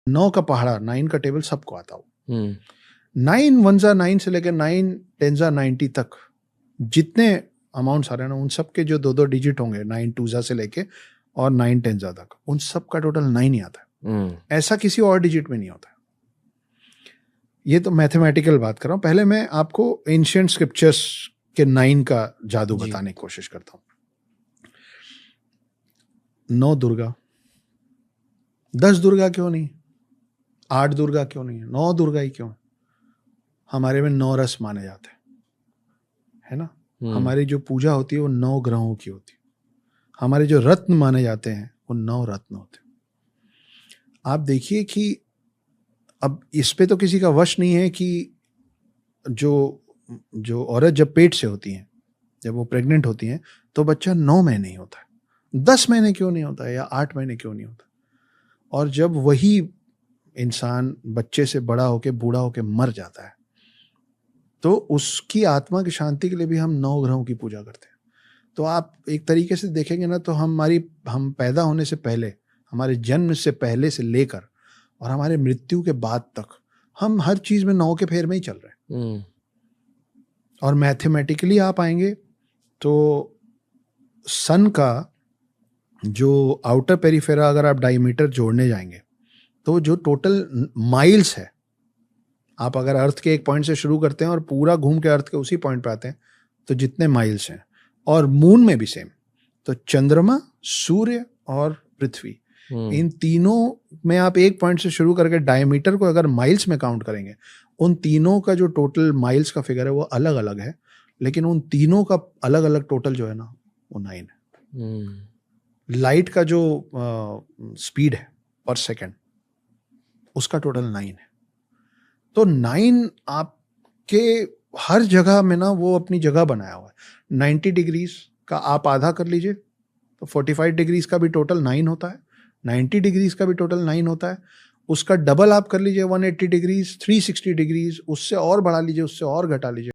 9 का पहाड़ा, 9 का टेबल सबको आता हो। 9 1 9 से लेकर 9 10 90 तक जितने अमाउंट्स आ रहे हैं ना, उन सब के जो 2 डिजिट होंगे, 9 2 से लेके और 9 10 तक, उन सब का टोटल 9 ही आता है। ऐसा किसी और डिजिट में नहीं होता है। ये तो मैथमेटिकल बात कर रहा हूँ। पहले मैं आपको एंशिएंट स्क्रिप्चर्स के 9 का जादू बताने की कोशिश करता हूँ। 9 दुर्गा, 10 दुर्गा क्यों नहीं, 8 दुर्गा क्यों नहीं है, 9 दुर्गा ही क्यों है? हमारे में 9 रस माने जाते हैं, है ना। हमारी जो पूजा होती है वो 9 ग्रहों की होती है। हमारे जो रत्न माने जाते हैं वो 9 रत्न होते हैं। आप देखिए कि अब इस पे तो किसी का वश नहीं है कि जो औरत जब पेट से होती हैं, जब वो प्रेग्नेंट होती हैं, तो बच्चा 9 महीने ही होता है, 10 महीने क्यों नहीं होता है, या 8 महीने क्यों नहीं होता। और जब वही इंसान बच्चे से बड़ा होके बूढ़ा होके मर जाता है, तो उसकी आत्मा की शांति के लिए भी हम 9 ग्रहों की पूजा करते हैं। तो आप एक तरीके से देखेंगे ना, तो हम पैदा होने से पहले, हमारे जन्म से पहले से लेकर और हमारे मृत्यु के बाद तक, हम हर चीज में 9 के फेर में ही चल रहे हैं। और मैथमेटिकली आप आएंगे तो सन का जो आउटर पेरिफेरा, अगर आप डायमीटर जोड़ने जाएंगे, तो जो टोटल माइल्स है, आप अगर अर्थ के एक पॉइंट से शुरू करते हैं और पूरा घूम के अर्थ के उसी पॉइंट पे आते हैं, तो जितने माइल्स हैं, और मून में भी सेम, तो चंद्रमा, सूर्य और पृथ्वी, इन तीनों में आप एक पॉइंट से शुरू करके डायमीटर को अगर माइल्स में काउंट करेंगे, उन तीनों का जो टोटल माइल्स का फिगर है वो अलग अलग है, लेकिन उन तीनों का अलग अलग टोटल जो है ना, वो 9 है। लाइट का जो स्पीड है पर सेकेंड, उसका टोटल 9 है। तो 9 आपके हर जगह में ना वो अपनी जगह बनाया हुआ है। 90 डिग्रीज का आप आधा कर लीजिए तो 45 डिग्रीज का भी टोटल 9 होता है, 90 डिग्रीज का भी टोटल 9 होता है। उसका डबल आप कर लीजिए 180 डिग्रीज, 360 डिग्रीज, उससे और बढ़ा लीजिए, उससे और घटा लीजिए।